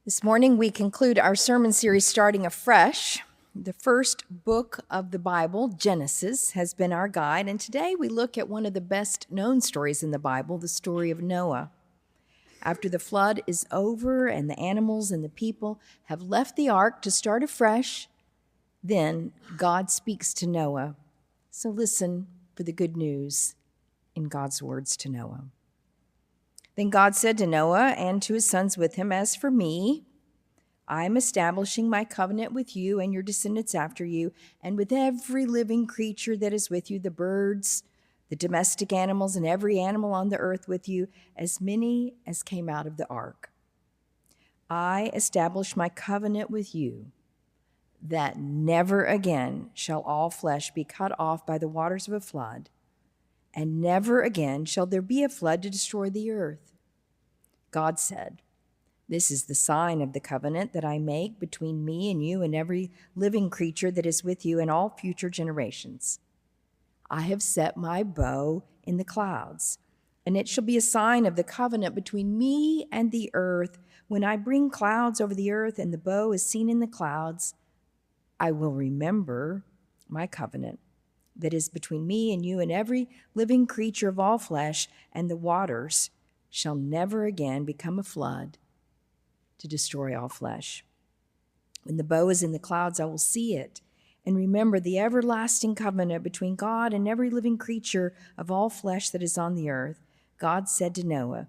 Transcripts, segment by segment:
This morning we conclude our sermon series starting afresh. The first book of the Bible, Genesis, has been our guide, and today we look at one of the best known stories in the Bible, the story of Noah. After the flood is over and the animals and the people have left the ark to start afresh, then God speaks to Noah. So listen for the good news in God's words to Noah. Then God said to Noah and to his sons with him, "As for me, I am establishing my covenant with you and your descendants after you, and with every living creature that is with you, the birds, the domestic animals, and every animal on the earth with you, as many as came out of the ark. I establish my covenant with you, that never again shall all flesh be cut off by the waters of a flood, and never again shall there be a flood to destroy the earth." God said, "This is the sign of the covenant that I make between me and you and every living creature that is with you in all future generations. I have set my bow in the clouds, and it shall be a sign of the covenant between me and the earth. When I bring clouds over the earth and the bow is seen in the clouds, I will remember my covenant that is between me and you and every living creature of all flesh, and the waters shall never again become a flood to destroy all flesh. When the bow is in the clouds, I will see it and remember the everlasting covenant between God and every living creature of all flesh that is on the earth." God said to Noah,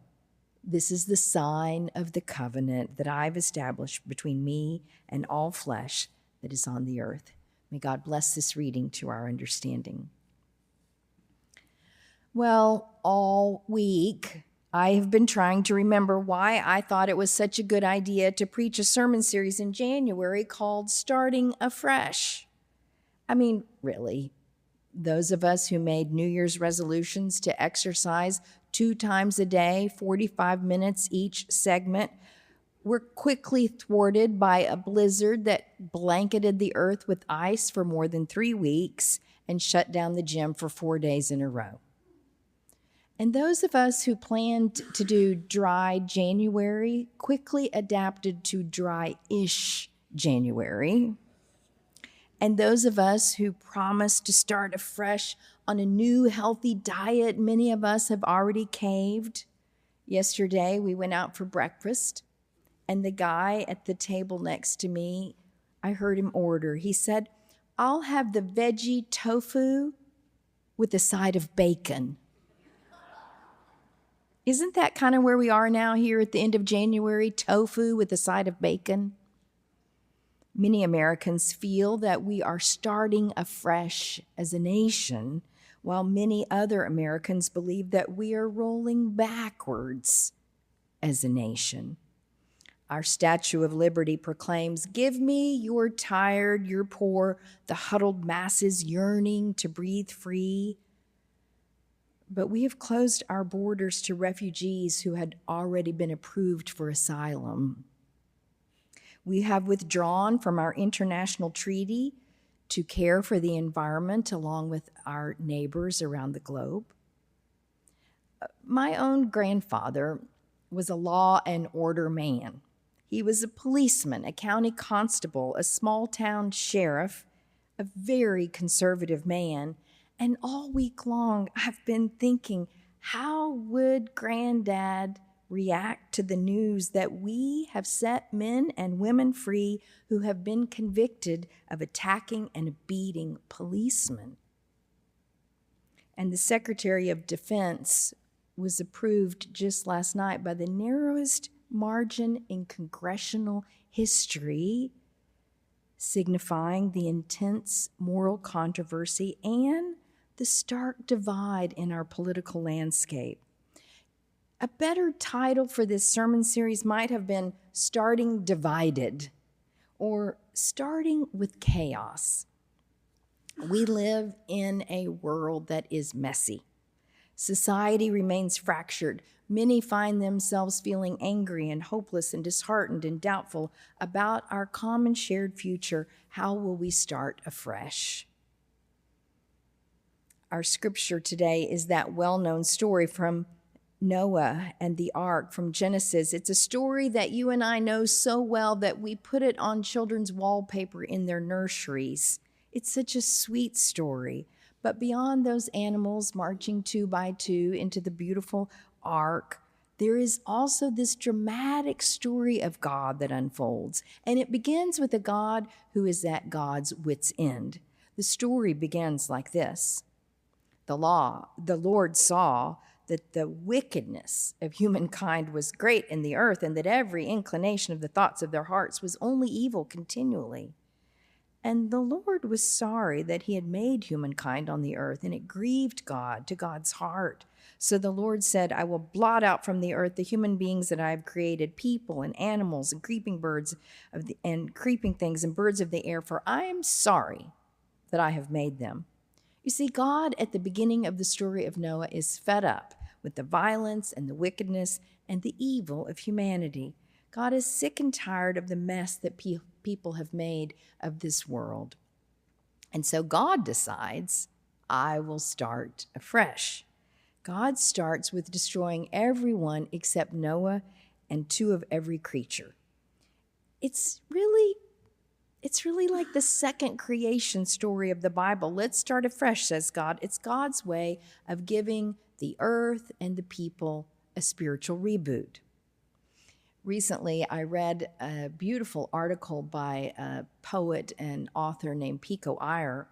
"This is the sign of the covenant that I've established between me and all flesh that is on the earth." May God bless this reading to our understanding. Well, all week I have been trying to remember why I thought it was such a good idea to preach a sermon series in January called Starting Afresh. I mean, really, those of us who made New Year's resolutions to exercise 2 times a day, 45 minutes each segment, were quickly thwarted by a blizzard that blanketed the earth with ice for more than 3 weeks and shut down the gym for 4 days in a row. And those of us who planned to do dry January quickly adapted to dry-ish January. And those of us who promised to start afresh on a new healthy diet, many of us have already caved. Yesterday, we went out for breakfast, and the guy at the table next to me, I heard him order. He said, "I'll have the veggie tofu with a side of bacon." Isn't that kind of where we are now here at the end of January? Tofu with a side of bacon? Many Americans feel that we are starting afresh as a nation, while many other Americans believe that we are rolling backwards as a nation. Our Statue of Liberty proclaims, "Give me your tired, your poor, the huddled masses yearning to breathe free." But we have closed our borders to refugees who had already been approved for asylum. We have withdrawn from our international treaty to care for the environment along with our neighbors around the globe. My own grandfather was a law and order man. He was a policeman, a county constable, a small town sheriff, a very conservative man. And all week long, I've been thinking, how would Granddad react to the news that we have set men and women free who have been convicted of attacking and beating policemen? And the Secretary of Defense was approved just last night by the narrowest margin in congressional history, signifying the intense moral controversy and the stark divide in our political landscape. A better title for this sermon series might have been Starting Divided or Starting with Chaos. We live in a world that is messy. Society remains fractured. Many find themselves feeling angry and hopeless and disheartened and doubtful about our common shared future. How will we start afresh? Our scripture today is that well-known story from Noah and the ark from Genesis. It's a story that you and I know so well that we put it on children's wallpaper in their nurseries. It's such a sweet story. But beyond those animals marching two by two into the beautiful ark, there is also this dramatic story of God that unfolds. And it begins with a God who is at God's wit's end. The story begins like this. The Lord saw that the wickedness of humankind was great in the earth, and that every inclination of the thoughts of their hearts was only evil continually. And the Lord was sorry that he had made humankind on the earth, and it grieved God to God's heart. So the Lord said, I will blot out from the earth the human beings that I have created, people and animals and creeping things and birds of the air, for I am sorry that I have made them. You see, God at the beginning of the story of Noah is fed up with the violence and the wickedness and the evil of humanity. God is sick and tired of the mess that people have made of this world. And so God decides, I will start afresh. God starts with destroying everyone except Noah and two of every creature. It's really like the second creation story of the Bible. Let's start afresh, says God. It's God's way of giving the earth and the people a spiritual reboot. Recently, I read a beautiful article by a poet and author named Pico Iyer.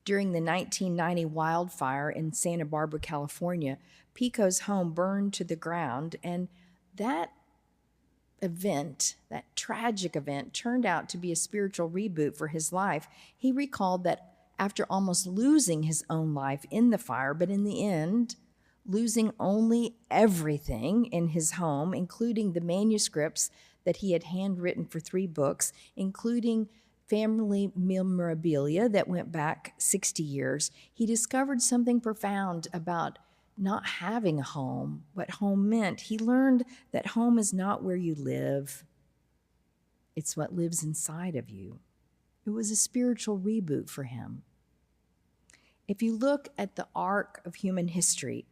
During the 1990 wildfire in Santa Barbara, California, Pico's home burned to the ground, and that tragic event, turned out to be a spiritual reboot for his life. He recalled that after almost losing his own life in the fire, but in the end, losing only everything in his home, including the manuscripts that he had handwritten for 3 books, including family memorabilia that went back 60 years, he discovered something profound about not having a home, what home meant. He learned that home is not where you live, it's what lives inside of you. It was a spiritual reboot for him. If you look at the arc of human history,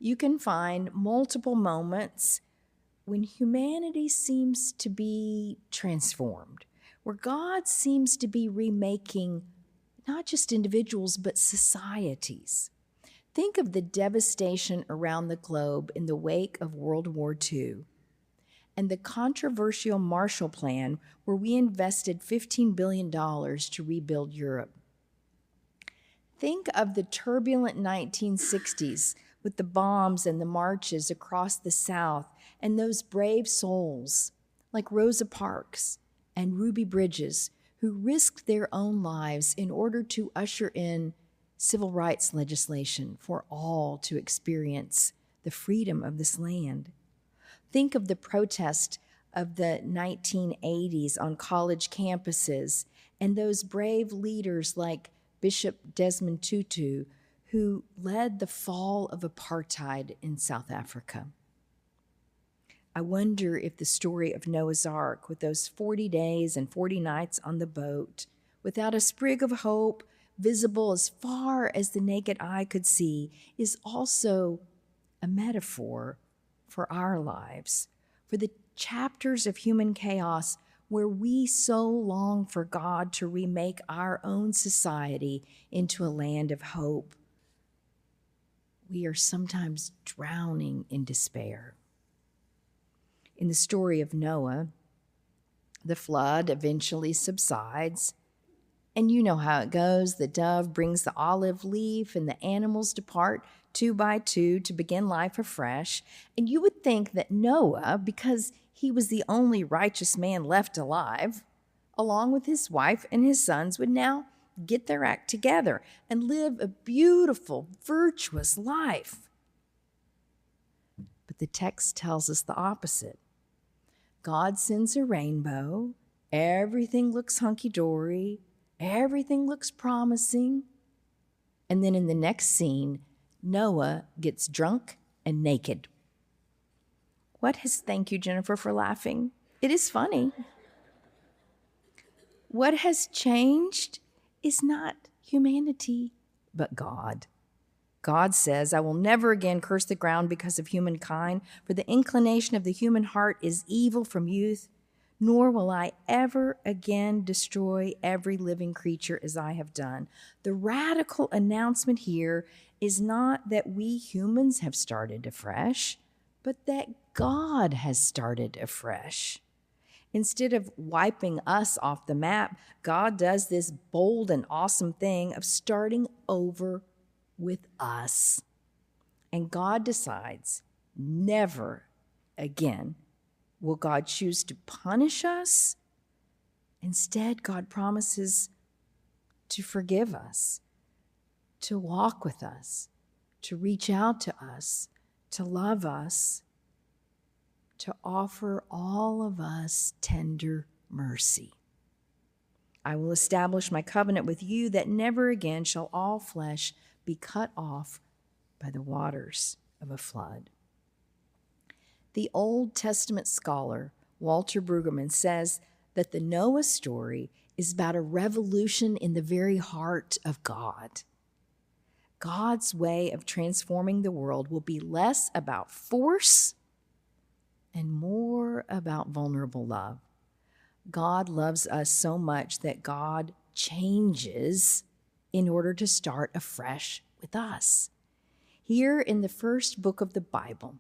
you can find multiple moments when humanity seems to be transformed, where God seems to be remaking not just individuals, but societies. Think of the devastation around the globe in the wake of World War II and the controversial Marshall Plan, where we invested $15 billion to rebuild Europe. Think of the turbulent 1960s with the bombs and the marches across the South and those brave souls like Rosa Parks and Ruby Bridges who risked their own lives in order to usher in civil rights legislation for all to experience the freedom of this land. Think of the protest of the 1980s on college campuses and those brave leaders like Bishop Desmond Tutu, who led the fall of apartheid in South Africa. I wonder if the story of Noah's Ark, with those 40 days and 40 nights on the boat, without a sprig of hope, visible as far as the naked eye could see, is also a metaphor for our lives, for the chapters of human chaos where we so long for God to remake our own society into a land of hope. We are sometimes drowning in despair. In the story of Noah, the flood eventually subsides, and you know how it goes. The dove brings the olive leaf, and the animals depart 2 by 2 to begin life afresh. And you would think that Noah, because he was the only righteous man left alive, along with his wife and his sons, would now get their act together and live a beautiful, virtuous life. But the text tells us the opposite. God sends a rainbow. Everything looks hunky-dory. Everything looks promising. And then in the next scene, Noah gets drunk and naked. Thank you, Jennifer, for laughing. It is funny. What has changed is not humanity, but God. God says, "I will never again curse the ground because of humankind, for the inclination of the human heart is evil from youth, nor will I ever again destroy every living creature as I have done." The radical announcement here is not that we humans have started afresh, but that God has started afresh. Instead of wiping us off the map, God does this bold and awesome thing of starting over with us. And God decides never again will God choose to punish us. Instead, God promises to forgive us, to walk with us, to reach out to us, to love us, to offer all of us tender mercy. "I will establish my covenant with you that never again shall all flesh be cut off by the waters of a flood." The Old Testament scholar Walter Brueggemann says that the Noah story is about a revolution in the very heart of God. God's way of transforming the world will be less about force and more about vulnerable love. God loves us so much that God changes in order to start afresh with us. Here in the first book of the Bible,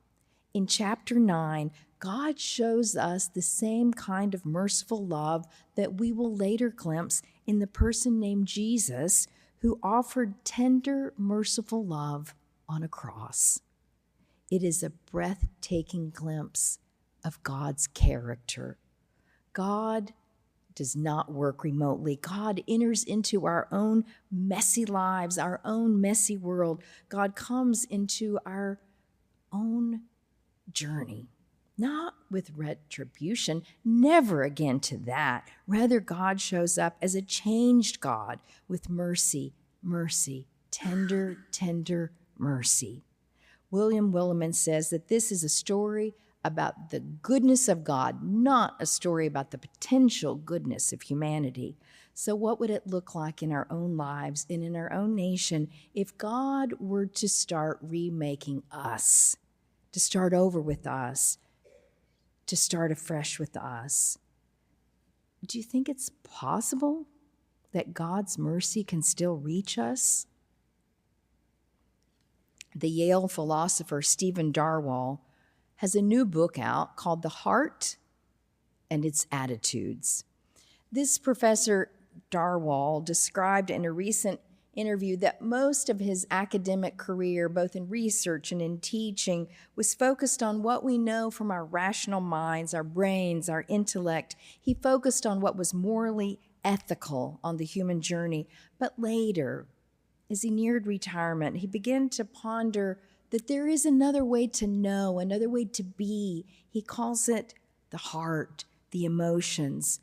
in chapter 9, God shows us the same kind of merciful love that we will later glimpse in the person named Jesus, who offered tender, merciful love on a cross. It is a breathtaking glimpse of God's character. God does not work remotely. God enters into our own messy lives, our own messy world. God comes into our own journey, not with retribution, never again to that. Rather, God shows up as a changed God with mercy, tender, tender mercy. William Willimon says that this is a story about the goodness of God, not a story about the potential goodness of humanity. So what would it look like in our own lives and in our own nation if God were to start remaking us, to start over with us, to start afresh with us? Do you think it's possible that God's mercy can still reach us? The Yale philosopher Stephen Darwall has a new book out called The Heart and Its Attitudes. This Professor Darwall described in a recent interview that most of his academic career, both in research and in teaching, was focused on what we know from our rational minds, our brains, our intellect. He focused on what was morally ethical on the human journey. But later, as he neared retirement, he began to ponder that there is another way to know, another way to be. He calls it the heart, the emotions,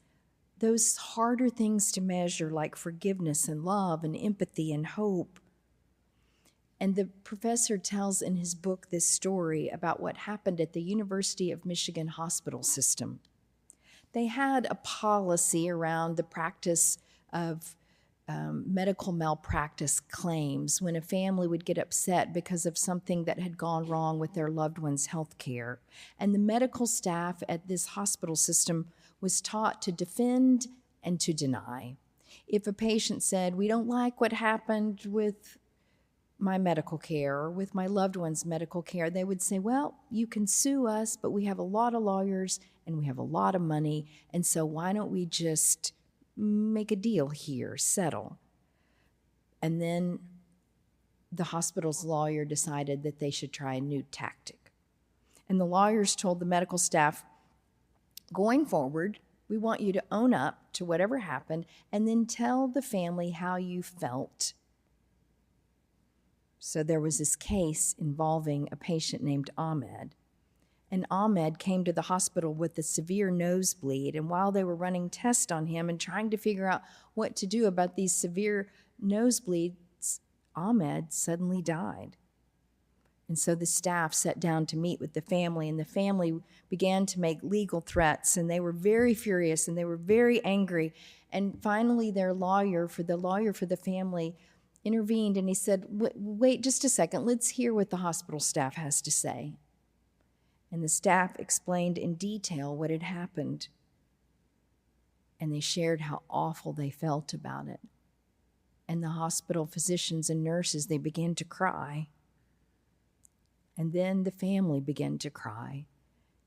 those harder things to measure like forgiveness and love and empathy and hope. And the professor tells in his book this story about what happened at the University of Michigan hospital system. They had a policy around the practice of medical malpractice claims when a family would get upset because of something that had gone wrong with their loved one's health care. And the medical staff at this hospital system was taught to defend and to deny. If a patient said, "We don't like what happened with my medical care or with my loved one's medical care," they would say, "Well, you can sue us, but we have a lot of lawyers and we have a lot of money, and so why don't we just make a deal here, settle?" And then the hospital's lawyer decided that they should try a new tactic. And the lawyers told the medical staff, "Going forward, we want you to own up to whatever happened and then tell the family how you felt." So there was this case involving a patient named Ahmed. And Ahmed came to the hospital with a severe nosebleed. And while they were running tests on him and trying to figure out what to do about these severe nosebleeds, Ahmed suddenly died. And so the staff sat down to meet with the family, and the family began to make legal threats, and they were very furious and they were very angry. And finally, the lawyer for the family intervened and he said, wait just a second, let's hear what the hospital staff has to say. And the staff explained in detail what had happened. And they shared how awful they felt about it. And the hospital physicians and nurses, they began to cry. And then the family began to cry.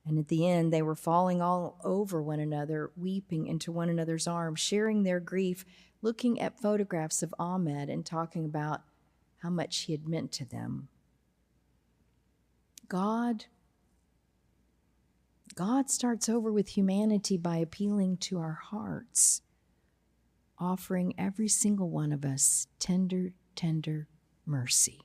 And at the end, they were falling all over one another, weeping into one another's arms, sharing their grief, looking at photographs of Ahmed and talking about how much he had meant to them. God starts over with humanity by appealing to our hearts, offering every single one of us tender, tender mercy.